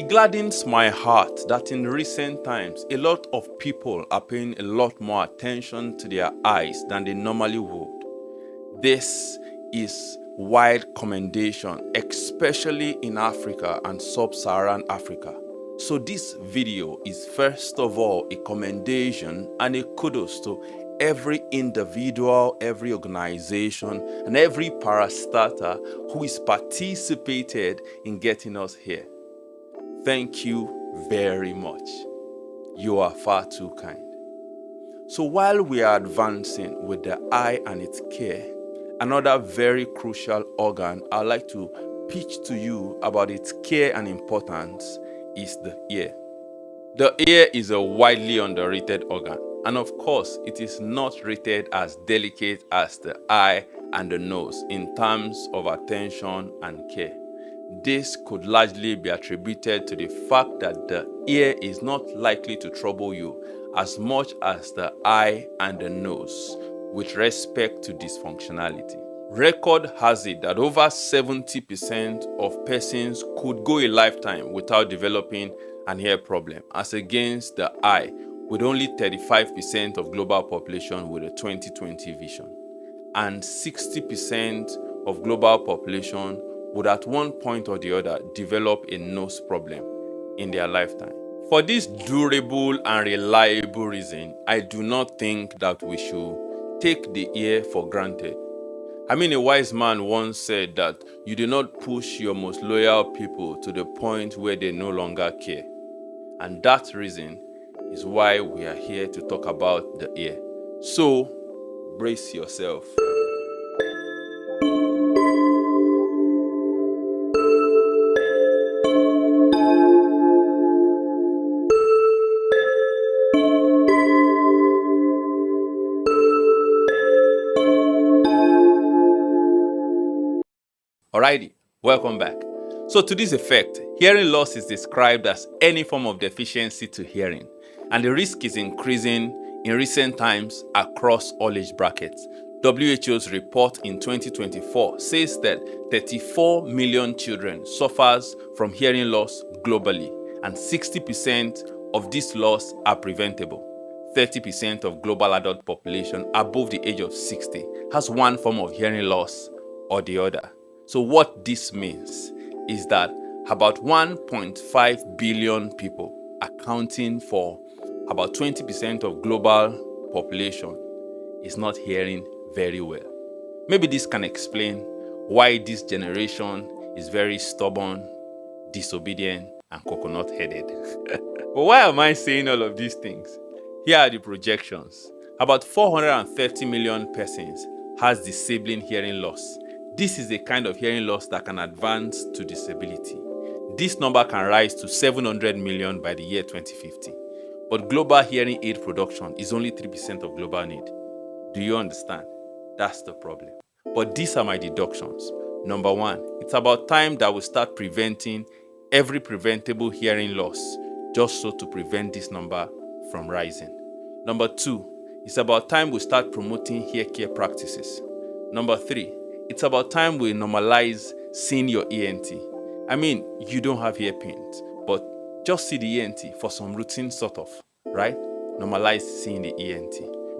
It gladdens my heart that in recent times, a lot of people are paying a lot more attention to their eyes than they normally would. This is wide commendation, especially in Africa and sub-Saharan Africa. So this video is first of all a commendation and a kudos to every individual, every organization, and every parastater who is participated in getting us here. Thank you very much. You are far too kind. So while we are advancing with the eye and its care, another very crucial organ I'd like to pitch to you about its care and importance is the ear. The ear is a widely underrated organ, and of course, it is not rated as delicate as the eye and the nose in terms of attention and care. This could largely be attributed to the fact that the ear is not likely to trouble you as much as the eye and the nose with respect to dysfunctionality. Record has it that over 70% of persons could go a lifetime without developing an ear problem, as against the eye, with only 35% of global population with a 20/20 vision, and 60% of global population would at one point or the other develop a nose problem in their lifetime. For this durable and reliable reason, I do not think that we should take the ear for granted. I mean, a wise man once said that you do not push your most loyal people to the point where they no longer care. And that reason is why we are here to talk about the ear. So, brace yourself. Alrighty, welcome back. So to this effect, hearing loss is described as any form of deficiency to hearing, and the risk is increasing in recent times across all age brackets. WHO's report in 2024 says that 34 million children suffers from hearing loss globally, and 60% of this loss are preventable. 30% of global adult population above the age of 60 has one form of hearing loss or the other. So what this means is that about 1.5 billion people, accounting for about 20% of global population, is not hearing very well. Maybe this can explain why this generation is very stubborn, disobedient, and coconut-headed. But why am I saying all of these things? Here are the projections. About 430 million persons has disabling hearing loss. This is a kind of hearing loss that can advance to disability. This number can rise to 700 million by the year 2050. But global hearing aid production is only 3% of global need. Do you understand? That's the problem. But these are my deductions. Number one, it's about time that we start preventing every preventable hearing loss, just so to prevent this number from rising. Number two, it's about time we start promoting hair care practices. Number three, it's about time we normalize seeing your ENT. I mean, you don't have ear pains, but just see the ENT for some routine sort of, right? Normalize seeing the ENT.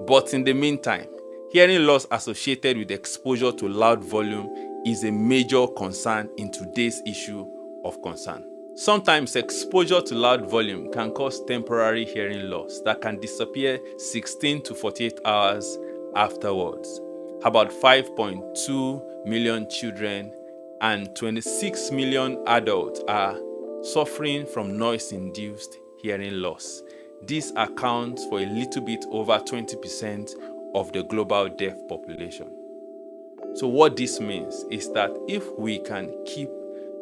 But in the meantime, hearing loss associated with exposure to loud volume is a major concern in today's issue of concern. Sometimes exposure to loud volume can cause temporary hearing loss that can disappear 16 to 48 hours afterwards. About 5.2 million children and 26 million adults are suffering from noise-induced hearing loss. This accounts for a little bit over 20% of the global deaf population. So what this means is that if we can keep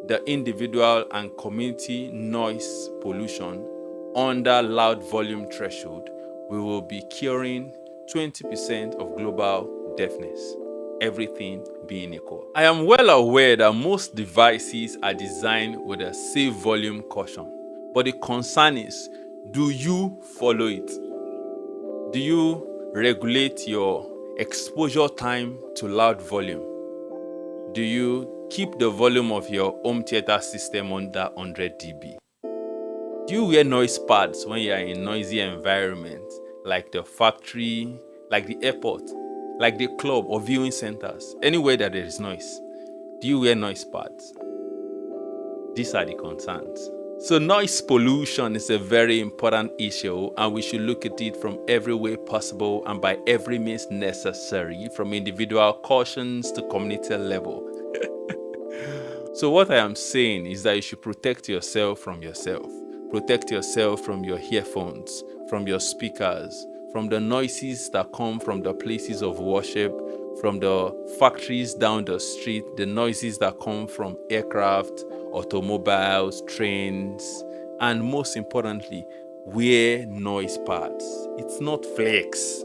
the individual and community noise pollution under loud volume threshold, we will be curing 20% of global deafness, everything being equal. I am well aware that most devices are designed with a safe volume caution, but the concern is, do you follow it? Do you regulate your exposure time to loud volume? Do you keep the volume of your home theater system under 100 dB? Do you wear noise pads when you are in noisy environment, like the factory, like the airport, like the club or viewing centers, anywhere that there is noise? Do you wear noise pads? These are the concerns. So noise pollution is a very important issue, and we should look at it from every way possible and by every means necessary, from individual cautions to community level. So what I am saying is that you should protect yourself from yourself. Protect yourself from your earphones, from your speakers, from the noises that come from the places of worship, from the factories down the street, the noises that come from aircraft, automobiles, trains, and most importantly, wear noise pads. It's not flex.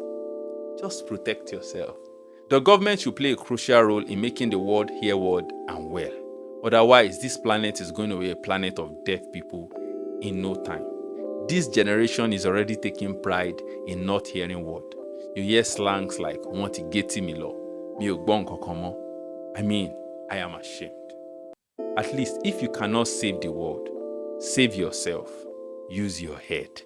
Just protect yourself. The government should play a crucial role in making the world hear word and well. Otherwise, this planet is going to be a planet of deaf people in no time. This generation is already taking pride in not hearing word. You hear slangs like "wọ́n ti gé tì mí lọ," "mi ò gbọ́ nǹkan kan mọ́." I mean, I am ashamed. At least if you cannot save the world, save yourself. Use your head.